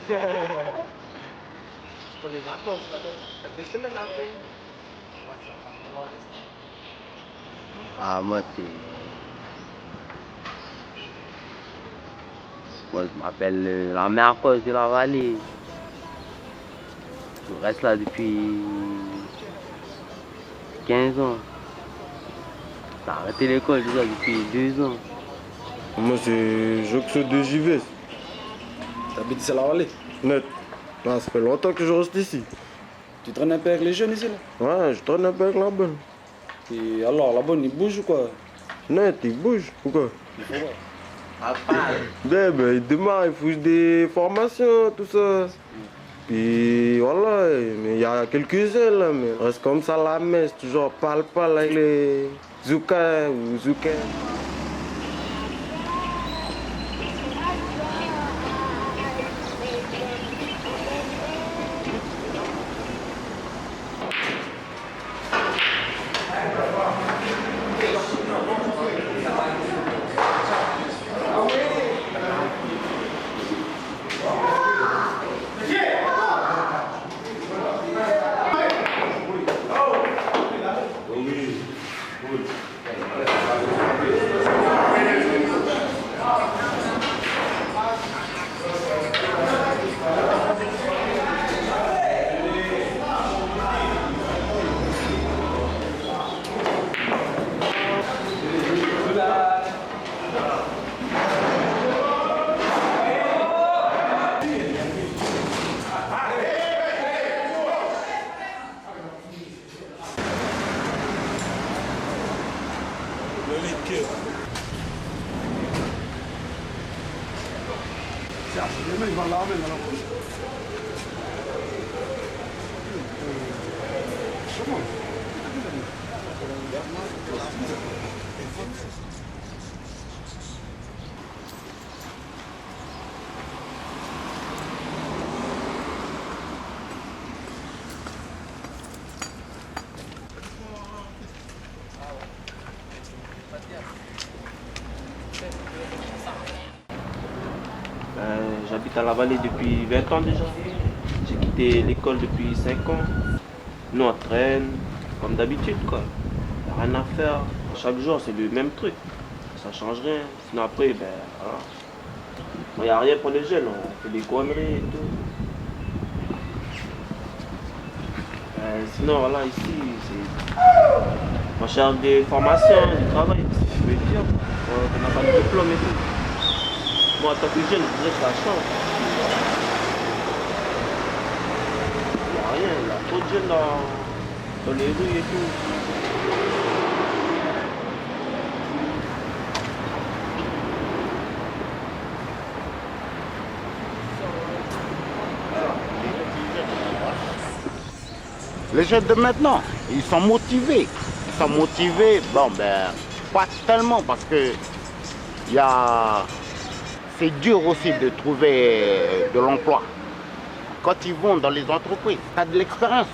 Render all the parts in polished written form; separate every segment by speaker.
Speaker 1: Pour les vacances, ça fait 2 semaines après.
Speaker 2: Ah, moi, moi, je m'appelle la mère cause de la vallée. Je reste là depuis 15 ans. J'ai arrêté l'école déjà depuis 2 ans.
Speaker 3: Moi, c'est Joxo de JVS.
Speaker 4: T'habites ici à la vallée?
Speaker 3: Net. Ah, ça fait longtemps que je reste ici.
Speaker 4: Tu traînes un peu avec les jeunes ici là?
Speaker 3: Ouais, je traîne un peu avec la bonne.
Speaker 4: Et alors, la bonne, il bouge ou quoi?
Speaker 3: Net, il bouge. Pourquoi?
Speaker 4: Il faut voir.
Speaker 3: Ben, il démarre, il fouille des formations, tout ça. Puis voilà, mais il y a quelques-uns là, mais il reste comme ça la messe, toujours pal avec les Zouka ou Zouka.
Speaker 1: J'habite à la vallée depuis 20 ans déjà. J'ai quitté l'école depuis 5 ans. Nous on traîne, comme d'habitude quoi. Y a rien à faire. Chaque jour c'est le même truc. Ça change rien. Sinon après, ben voilà. Il n'y a rien pour les jeunes, on fait des conneries et tout. Sinon voilà, ici, c'est. On cherche des formations, du travail, c'est un peu dur. On n'a pas de diplôme et tout. Moi, en tant que jeune, je dirais que ça change. Il n'y a rien, il y a trop de jeunes dans les rues et tout.
Speaker 5: Les jeunes de maintenant, ils sont motivés. Ils sont motivés, bon ben, pas tellement parce que c'est dur aussi de trouver de l'emploi. Quand ils vont dans les entreprises, tu as de l'expérience.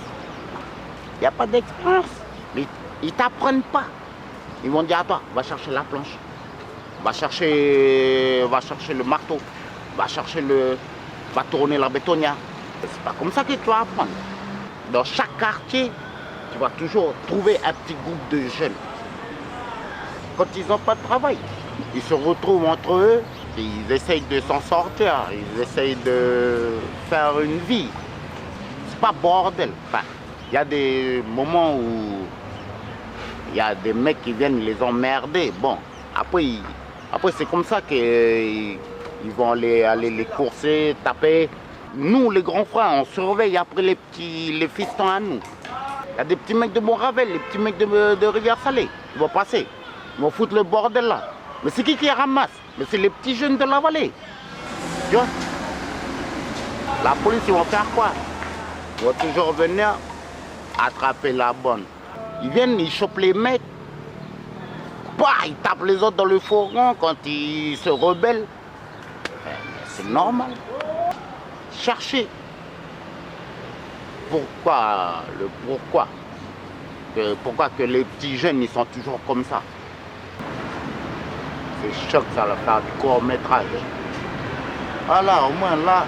Speaker 5: Il n'y a pas d'expérience. Mais ils ne t'apprennent pas. Ils vont dire à toi, va chercher la planche, va chercher le marteau, va tourner la bétonnière. C'est pas comme ça que tu vas apprendre. Dans chaque quartier, tu vas toujours trouver un petit groupe de jeunes. Quand ils n'ont pas de travail, ils se retrouvent entre eux, et ils essayent de s'en sortir, ils essayent de faire une vie. C'est pas bordel. Enfin, il y a des moments où il y a des mecs qui viennent les emmerder. Bon, après c'est comme ça qu'ils vont aller les courser, taper. Nous, les grands frères, on surveille après les fistons à nous. Il y a des petits mecs de Bonravel, les petits mecs de Rivière-Salée. Ils vont passer. Ils vont foutre le bordel là. Mais c'est qui ramasse? Mais c'est les petits jeunes de la vallée. Tu vois? La police, ils vont faire quoi? Ils vont toujours venir attraper la bonne. Ils viennent, ils chopent les mecs. Bah, ils tapent les autres dans le fourgon quand ils se rebellent. C'est normal. Chercher. Pourquoi Pourquoi que les petits jeunes, ils sont toujours comme ça? C'est choc, ça va faire du court-métrage. Voilà, au moins là,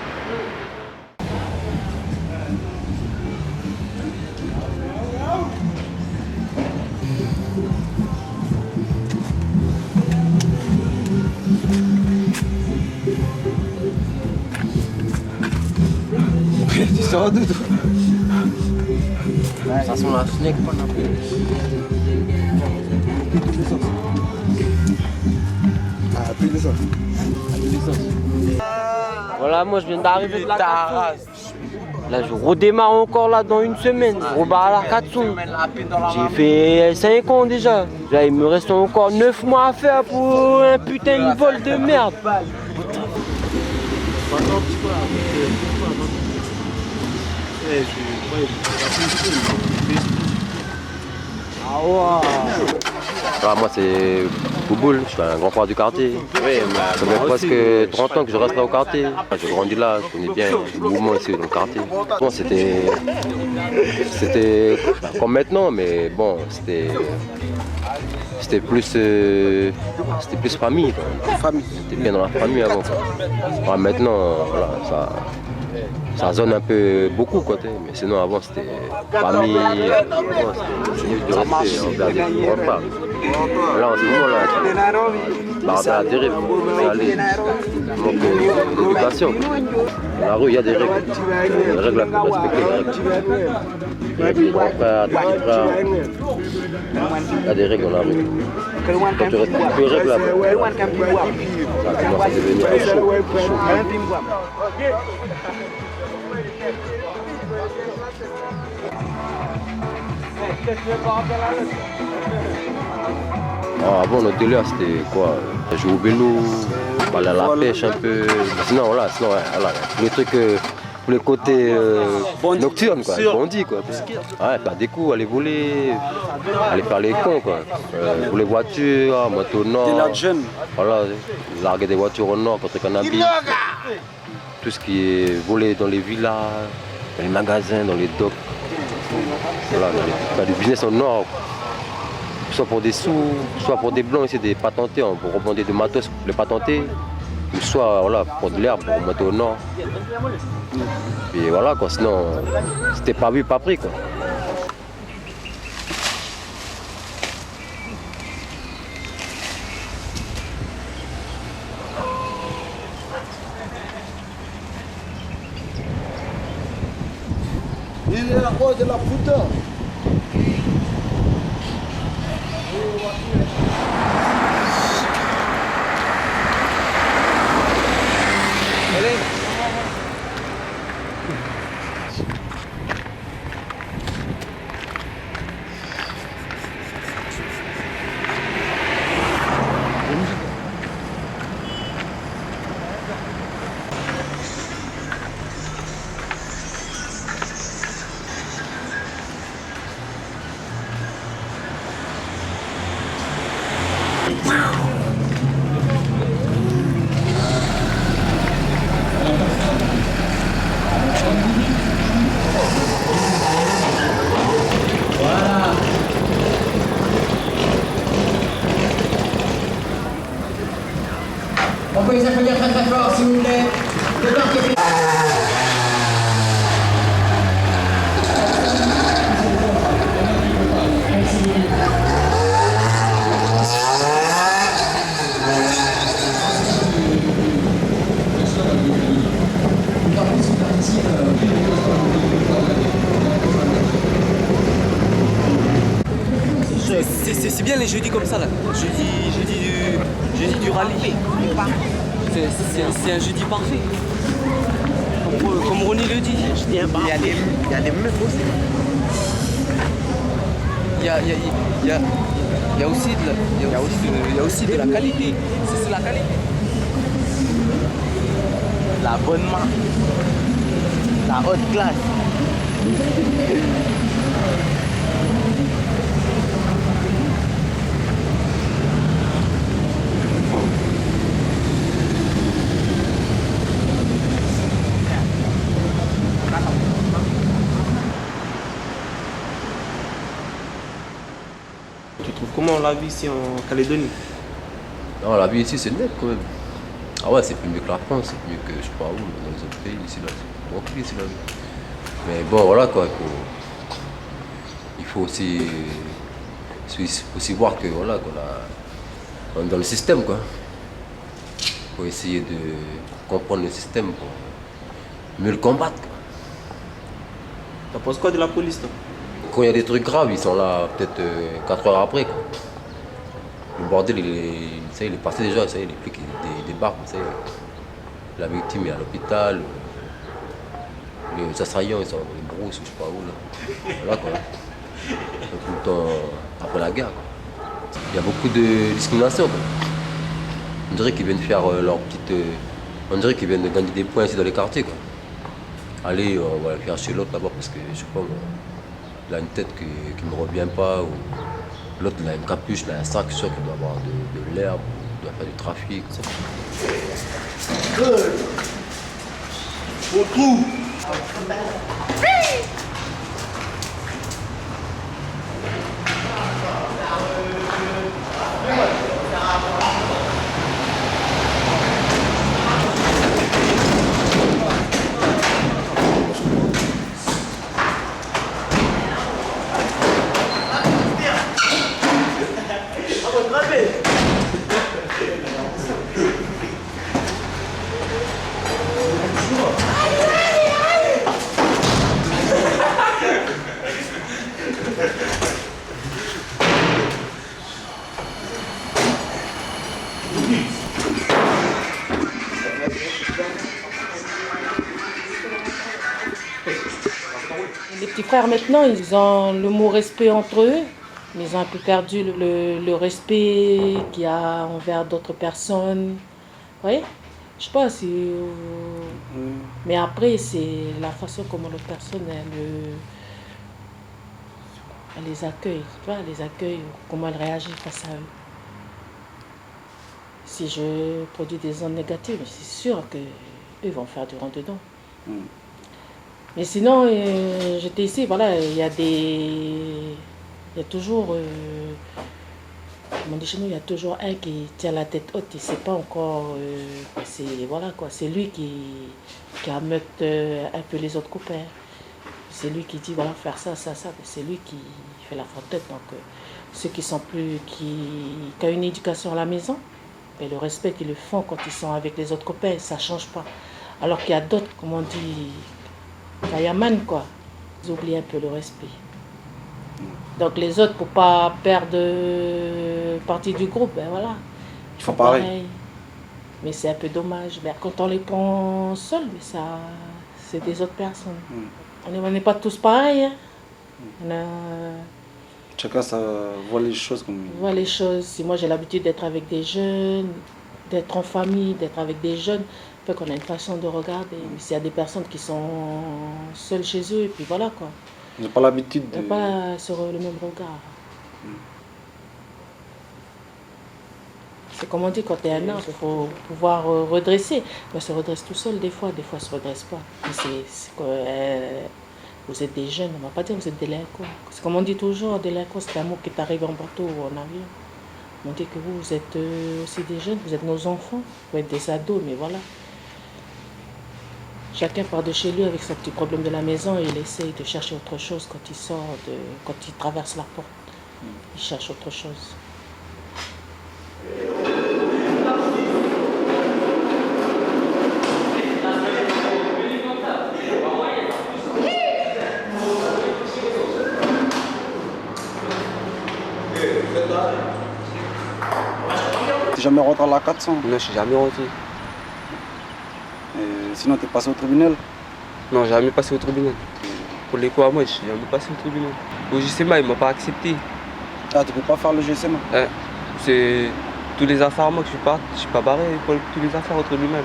Speaker 4: Tu sors d'où toi?
Speaker 2: Ça sent la snake qu'on appelle.
Speaker 4: Ah, plus de ça.
Speaker 2: Voilà, moi je viens d'arriver de la Katsun. Là, je redémarre encore là dans une semaine. Je repars à la Katsun. J'ai fait 5 ans déjà. Là, il me reste encore 9 mois à faire pour un putain de vol de merde. Ah ouais.
Speaker 6: Alors moi c'est Bouboule, je suis un grand frère du quartier.
Speaker 1: Oui,
Speaker 6: Ça fait presque 30 ans que je reste là au quartier. J'ai grandi là, je connais bien le mouvement ici dans le quartier. Bon, c'était comme maintenant, mais bon, c'était plus famille. C'était bien dans la famille avant. Alors maintenant, voilà, ça zone un peu beaucoup quoi, mais sinon avant c'était famille, c'était de rester envers des repas. Là en ce moment là, c'est la dérive, c'est aller, manque d'éducation. Dans la rue il y a des règles, les règles à respecter, les règles. Des grands frères, des petits frères, il y a des règles dans la rue. Quand tu respectes plus les règles là, ça commence à devenir chaud. Avant notre délire c'était quoi? Jouer au vélo, aller à la pêche un peu. Sinon voilà, tous les trucs, tous les côtés nocturnes quoi, bandits quoi. Ouais, faire des coups, aller voler, aller faire les cons quoi. Voler voitures, moto au nord.
Speaker 4: T'es là jeune.
Speaker 6: Voilà, larguer des voitures au nord contre cannabis. Tout ce qui est volé dans les villas, dans les magasins, dans les docks. Voilà, faire du business au nord. Soit pour des sous, soit pour des blancs, essayer de patenter, pour rebondir de matos pour les patenter, ou soit voilà, pour de l'herbe, pour monter au nord. Et voilà quoi, sinon c'était pas vu, pas pris quoi.
Speaker 4: Il est la roi de la putain.
Speaker 7: On peut les applaudir très très fort s'il vous plaît. Le temps qui est fait.
Speaker 8: C'est bien les jeudis comme ça là. Jeudi du rallye. C'est un jeudi parfait. Comme Ronnie le dit. Il y a des meufs aussi. Il y a aussi de la qualité. C'est la qualité. La bonne main. La haute classe.
Speaker 1: Tu trouves comment la vie ici en Calédonie?
Speaker 6: Non, la vie ici c'est net quand même. Ah ouais, c'est plus mieux que la France, c'est mieux que je sais pas où, dans les autres pays ici là. C'est bon ici la vie. Mais bon voilà quoi, il faut aussi voir que voilà on est dans le système quoi. Il faut essayer de comprendre le système pour mieux le combattre quoi.
Speaker 1: T'en penses quoi de la police, toi?
Speaker 6: Quand il y a des trucs graves, ils sont là peut-être 4 heures après. Quoi. Le bordel, ça y est, il est passé déjà, ça y est, les flics ils débarquent, ça y est. La victime est à l'hôpital. Les assaillants, ils sont dans les brousses, je sais pas où. Là. Voilà quoi. Tout le temps après la guerre. Quoi. Il y a beaucoup de discrimination. Quoi. On dirait qu'ils viennent faire leur petite. On dirait qu'ils viennent gagner des points ici dans les quartiers. Quoi. Allez, on va le faire chez l'autre là-bas parce que je sais pas, moi, il a une tête qui ne me revient pas. Ou l'autre, il a une capuche, il a un sac, je suis sûr qu'il doit avoir de l'herbe, il doit faire du trafic.
Speaker 4: On trouve.
Speaker 9: Les petits frères maintenant, ils ont le mot respect entre eux, mais ils ont un peu perdu le respect qu'il y a envers d'autres personnes. Vous voyez? Je sais pas si... Mais après, c'est la façon comment l'autre personne, elle les accueille. Tu vois, elle les accueille, comment elle réagit face à eux. Si je produis des ondes négatives, c'est sûr qu'eux vont faire du rentre-dedans. Mais sinon, j'étais ici, voilà, il y a toujours, comme on dit chez nous, il y a toujours un qui tient la tête haute, il ne sait pas encore, voilà quoi, c'est lui qui ameute un peu les autres copains. C'est lui qui dit, voilà, faire ça, ça, ça, c'est lui qui fait la front-tête. Donc, ceux qui ont une éducation à la maison, et le respect qu'ils le font quand ils sont avec les autres copains, ça ne change pas. Alors qu'il y a d'autres, comme on dit, Kayaman, quoi. Ils oublient un peu le respect. Donc les autres, pour ne pas perdre partie du groupe, ben voilà.
Speaker 4: Ils font pareil.
Speaker 9: Mais c'est un peu dommage. Ben, quand on les prend seuls, c'est des autres personnes. On n'est pas tous pareils. Hein.
Speaker 4: Chacun ça voit les choses comme...
Speaker 9: Voit les choses. Si moi j'ai l'habitude d'être avec des jeunes, d'être en famille, d'être avec des jeunes, fait qu'on a une façon de regarder. Mais s'il y a des personnes qui sont seules chez eux, et puis voilà quoi.
Speaker 4: Ils n'ont pas l'habitude
Speaker 9: de... pas sur le même regard. C'est comme on dit, quand tu es un arbre, il faut pouvoir redresser. Mais se redresse tout seul des fois ne se redresse pas. Vous êtes des jeunes, on ne va pas dire que vous êtes délinquants. C'est comme on dit toujours, délinquant, c'est un mot qui t'arrive en bateau ou en avion. On dit que vous êtes aussi des jeunes, vous êtes nos enfants, vous êtes des ados, mais voilà. Chacun part de chez lui avec son petit problème de la maison et il essaye de chercher autre chose quand il sort, quand il traverse la porte. Il cherche autre chose.
Speaker 4: T'es jamais rentré à la 400?
Speaker 2: Non, je suis jamais rentré.
Speaker 4: Sinon, t'es passé au tribunal?
Speaker 2: Non, j'ai jamais passé au tribunal. Pour les coups à moi, je suis jamais passé au tribunal. Au GSMA, ils m'ont pas accepté.
Speaker 4: Ah, tu peux pas faire le GSMA?
Speaker 2: C'est tous les affaires à moi que je suis pas barré pour toutes les affaires au tribunal.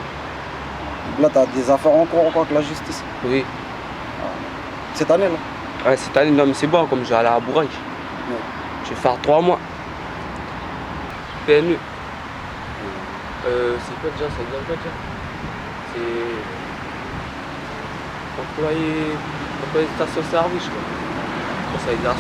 Speaker 4: Là, t'as des affaires encore avec la justice?
Speaker 2: Oui.
Speaker 4: Cette année, là?
Speaker 2: Ouais, cette année, non, mais c'est bon, comme je vais aller à Bourrange.
Speaker 4: Ouais.
Speaker 2: Je vais faire 3 mois. PNE. C'est quoi déjà? Ça veut dire quoi déjà? C'est employé station-service, quoi. Ça veut dire ça.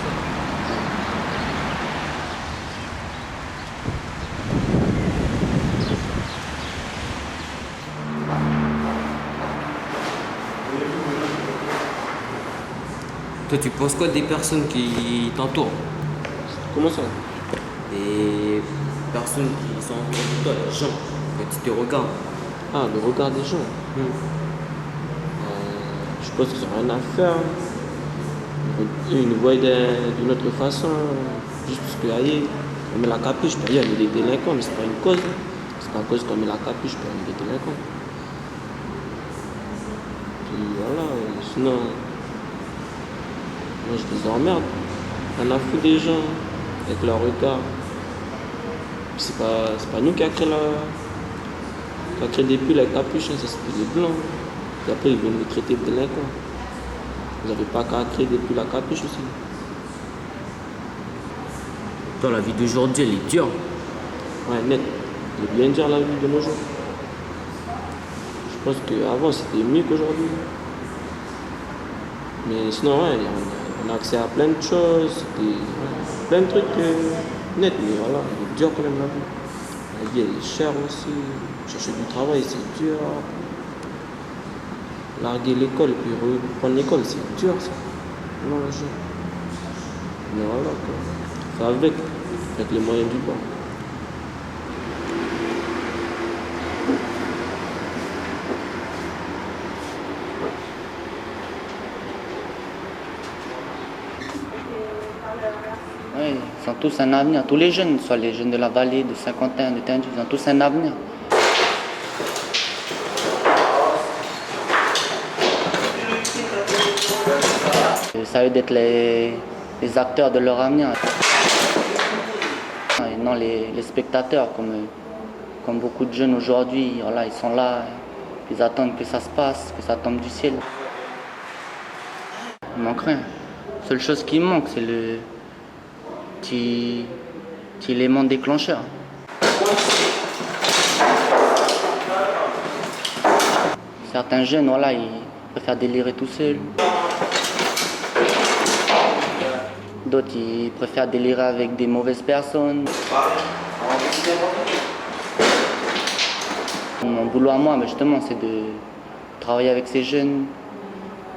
Speaker 10: Toi, tu penses quoi des personnes qui t'entourent?
Speaker 1: Comment ça?
Speaker 10: Des personnes qui sont autour de toi, les gens, quand ils te regardent.
Speaker 1: Ah, le regard des gens. Je pense qu'ils n'ont rien à faire. Ils nous voient d'une autre façon, juste parce que, allez, on met la capuche, on est des délinquants, mais c'est pas une cause. C'est pas à cause qu'on met la capuche, on est des délinquants. Puis voilà, sinon, moi je les emmerde. On a foutu des gens avec leur regard. Puis c'est pas nous qui a créé depuis la capuche, hein, ça c'était les blancs. Et après ils veulent nous traiter de délinquants. Vous n'avez pas qu'à créer depuis la capuche aussi.
Speaker 10: Dans la vie d'aujourd'hui, elle est dure.
Speaker 1: Ouais, net. Elle est bien dure la vie de nos jours. Je pense qu'avant c'était mieux qu'aujourd'hui. Mais sinon, ouais, on a accès à plein de choses, plein de trucs nets, mais voilà, il est dur quand même la vie. La vie elle est chère aussi. Chercher du travail c'est dur. Larguer l'école puis reprendre l'école c'est dur ça. Non, mais voilà quoi. Faut avec les moyens du bord.
Speaker 11: Oui, ils ont tous un avenir. Tous les jeunes, soit les jeunes de la vallée, de Saint-Quentin, de Tindu, ils ont tous un avenir. Ça veut d'être les acteurs de leur avenir. Et non les spectateurs, comme beaucoup de jeunes aujourd'hui. Voilà, ils sont là, ils attendent que ça se passe, que ça tombe du ciel. Il manque rien. La seule chose qui manque, c'est le petit élément déclencheur. Certains jeunes, voilà, ils préfèrent délirer tout seuls. D'autres, ils préfèrent délirer avec des mauvaises personnes. Mon boulot à moi, justement, c'est de travailler avec ces jeunes,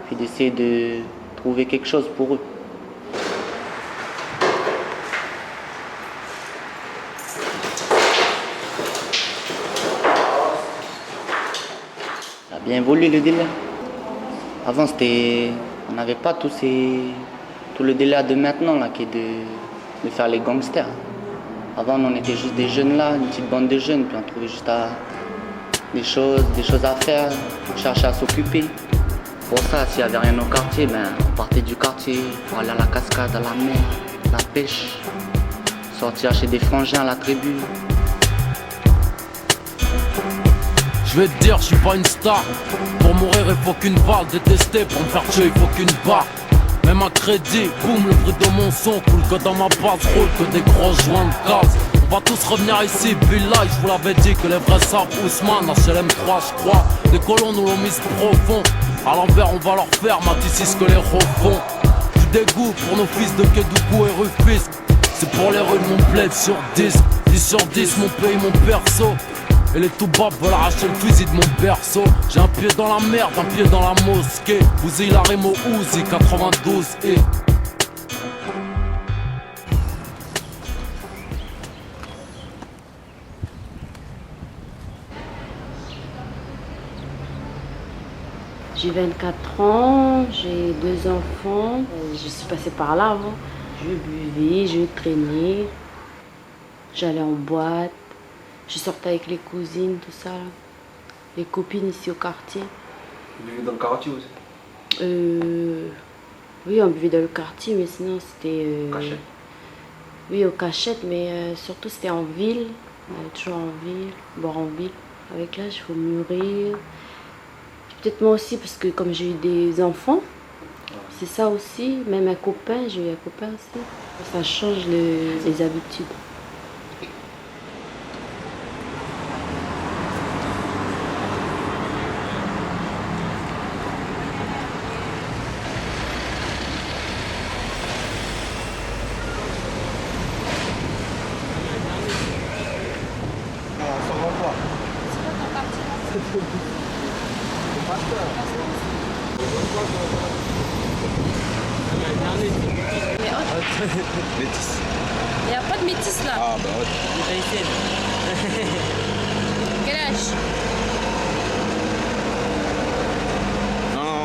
Speaker 11: puis d'essayer de trouver quelque chose pour eux. Ça a bien évolué le délai. Avant, on n'avait pas tout le délai de maintenant là, qui est de faire les gangsters. Avant, on était juste des jeunes là, une petite bande de jeunes, puis on trouvait juste des choses à faire, on cherchait à s'occuper. Pour ça, s'il n'y avait rien au quartier, on partait du quartier pour aller à la cascade, à la mer, la pêche, sortir chez des frangins à la tribu.
Speaker 12: Je vais te dire, je suis pas une star. Pour mourir, il faut qu'une balle. Détester, pour me faire tuer, il faut qu'une barre. Même à crédit, boum, le bruit de mon son coule que dans ma base, roule que des gros joints de gaz. On va tous revenir ici, puis là, je vous l'avais dit que les vrais savent Ousmane, HLM3, je crois. Les colons nous l'ont mis profond. À l'envers, on va leur faire, Matisse, ce que les refont. Du dégoût pour nos fils de Kédougou et Rufis. C'est pour les rues de mon bled sur 10. 10 sur 10, mon pays, mon perso. Et les toubabs veulent arracher le fusil de mon berceau. J'ai un pied dans la merde, un pied dans la mosquée. Bousille la Remo Uzi 92 et
Speaker 13: j'ai 24 ans, j'ai 2 enfants. Je suis passée par là avant. Je buvais, je traînais. J'allais en boîte. Je sortais avec les cousines, tout ça. Les copines ici au quartier.
Speaker 8: Vous vivez dans le quartier aussi?
Speaker 13: Oui, on buvait dans le quartier, mais sinon c'était...
Speaker 8: Cachette?
Speaker 13: Oui, aux cachettes, mais surtout c'était en ville. On allait toujours en ville, boire en ville. Avec l'âge, il faut mûrir. Peut-être moi aussi, parce que comme j'ai eu des enfants, c'est ça aussi. Même un copain, j'ai eu un copain aussi. Ça change les habitudes.
Speaker 14: Métis.
Speaker 15: Il n'y a pas de métis là.
Speaker 14: Ah bah ouais.
Speaker 15: Quel âge?
Speaker 14: Non.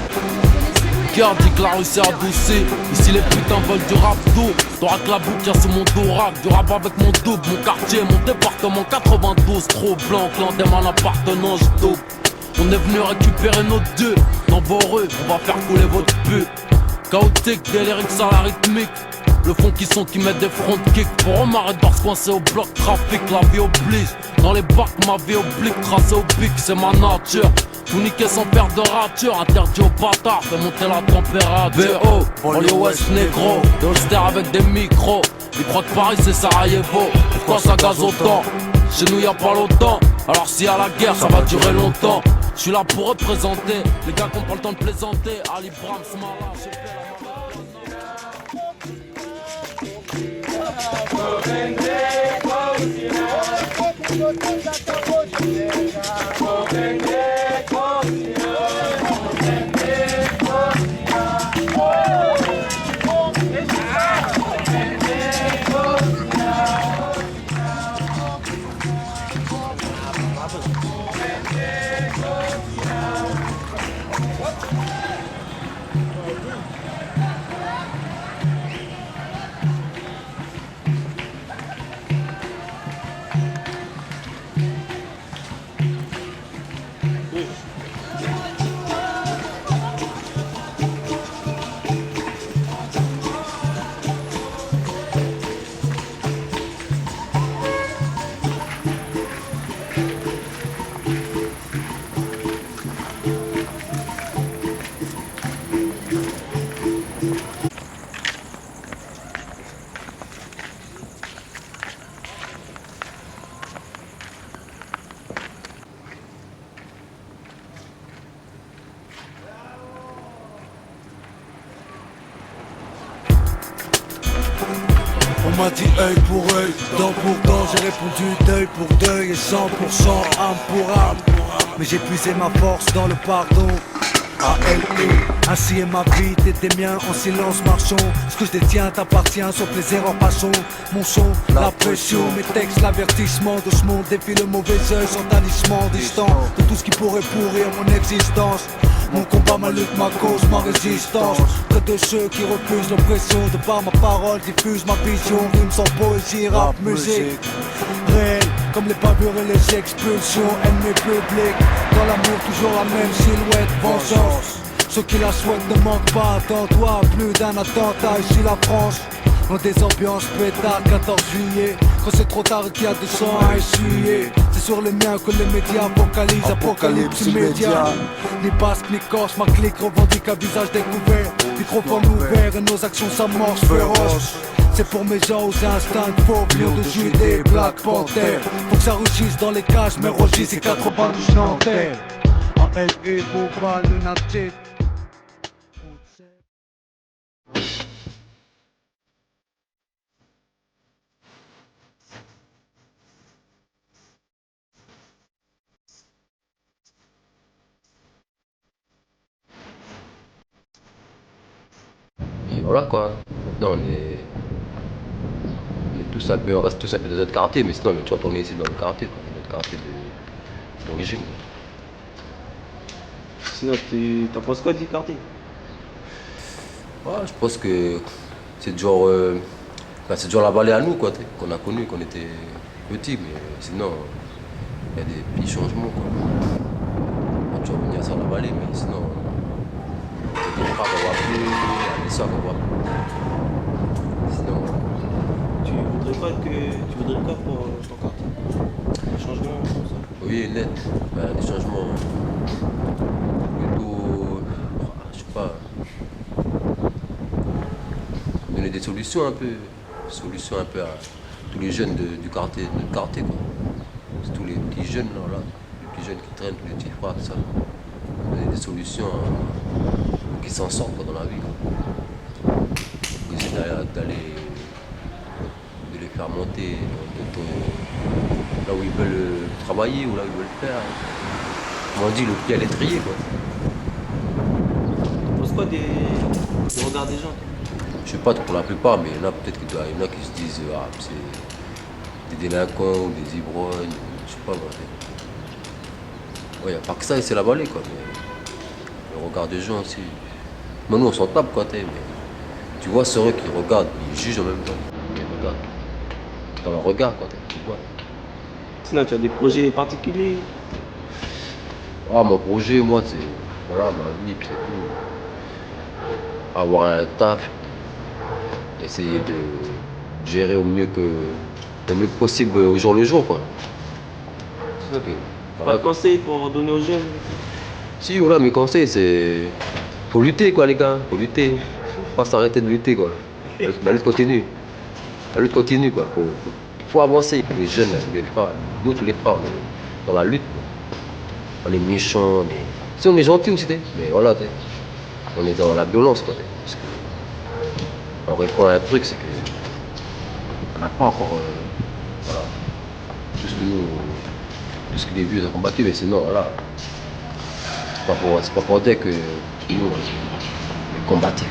Speaker 15: Vous connaissez-vous les
Speaker 12: guerre, dit que la rue s'est adoucie. Ici les putains veulent du rap doux. T'auras que la boucle, y'a sous mon dos rap. Du rap avec mon double, mon quartier, mon département 92. Trop blanc, clan des mal appartenance double. On est venu récupérer nos dieux. Dans vos rues, on va faire couler votre pute. Chaotique, des lyrics à la rythmique. Le fond qui sont qui mettent des front kicks. Pour remarrer de se coincer au bloc trafic. La vie oblige, dans les bacs ma vie oblique. Tracé au pic, c'est ma nature. Tout niquer sans faire de rature. Interdit aux bâtards, fait monter la température. BO, Bolio West Negro. Des holsters avec des micros. Ils croient que Paris c'est Sarajevo. Pourquoi ça gaze autant? Chez nous y'a pas longtemps. Alors s'il y a la guerre ça va durer longtemps. Je suis là pour représenter les gars qui ont pas le temps de plaisanter. Ali Brahms, Smala, j'ai fait la
Speaker 14: On m'a dit œil pour œil, dent pour dent, j'ai répondu deuil pour deuil et 100% âme pour âme. Mais j'ai puisé ma force dans le pardon. A-L-E, ainsi est ma vie, t'es des miens, en silence marchons. Ce que je détiens t'appartient, sauf les erreurs passons. Mon son, la pression, mes textes, l'avertissement de ce monde défie le mauvais œil, sans talisman distant de tout ce qui pourrait pourrir mon existence. Mon combat, ma lutte, ma cause, ma résistance. Près de ceux qui refusent l'oppression. De par ma parole, diffuse ma vision. Rime sans poésie, rap, musique réel, comme les bavures et les expulsions. Ennemi public, dans l'amour toujours la même silhouette. Vengeance, ceux qui la souhaitent ne manquent pas. Attends-toi, plus d'un attentat, ici la France. Dans des ambiances pétards, 14 juillet. Quand c'est trop tard et qu'il y a du sang à essuyer. C'est sur les miens que les médias vocalisent. Apocalypse immédiat. Ni basque ni corse, ma clique revendique un visage découvert. Microphone ouvert et nos actions s'amorcent féroces. C'est pour mes gens aux instincts de faux, lions de Judée, Black Panther. Faut que ça rougisse dans les cages, mais Rogis et 92 Nanterre. En L.E. pour pas le natif.
Speaker 6: Et voilà quoi. Maintenant on est tous un peu, on reste tous un peu dans notre quartier, mais sinon on est toujours tourné ici dans le quartier, quoi. Notre quartier d'origine.
Speaker 1: Sinon, t'en penses quoi du quartier?
Speaker 6: Ouais, je pense que c'est genre, c'est genre la vallée à nous quoi, qu'on a connu, qu'on était petits, mais sinon il y a des petits changements quoi. On va toujours venir sur la vallée, mais sinon on ne pas avoir plus, il y a des soirs qu'on voit plus. Sinon.
Speaker 1: Tu voudrais quoi pour ton quartier? Des changements comme ça?
Speaker 6: Oui, net. Des changements plutôt, je sais pas, donner des solutions un peu à tous les jeunes du quartier, de notre quartier quoi. C'est tous les petits jeunes là, les petits jeunes qui traînent, tous les petits frères, tout ça. Donner des solutions pour qu'ils s'en sortent quoi, dans la vie. Quoi. Essayer d'aller de les faire monter là où ils veulent travailler ou là où ils veulent faire. Comme on dit, le pied à l'étrier quoi.
Speaker 1: Tu penses quoi des regards des gens?
Speaker 6: Je sais pas pour la plupart, mais il y en a peut-être qu'il y en a qui se disent ah, c'est des délinquants ou des ivrognes, je sais pas moi. Ouais, il n'y a pas que ça, c'est la vallée quoi, mais le regard des gens aussi. Mais nous, on s'en tape, quoi, mais tu vois ceux qui regardent, ils jugent en même temps. Ils regardent. Dans leur regard, quoi, tu vois.
Speaker 1: Sinon, tu as des projets particuliers?
Speaker 6: Ah, mon projet, moi, c'est voilà, ma vie, puis c'est tout. Avoir un taf, essayer de gérer le mieux possible au jour le jour, quoi. C'est ça que...
Speaker 1: Pas de conseils pour donner aux jeunes?
Speaker 6: Si, voilà, mes conseils, c'est... Faut lutter, quoi, les gars. Faut lutter. Faut pas s'arrêter de lutter, quoi. La lutte continue. La lutte continue, quoi. Faut avancer. Les jeunes, les frères, nous, tous les frères, dans la lutte, on est méchants, si on est gentil aussi, mais voilà, on est dans la violence, quoi. Parce que on répond à un truc, c'est que on n'a pas encore, voilà, juste nous, plus que les vieux ont combattu, mais sinon, voilà, c'est pas pour dire que nous, on est combatifs.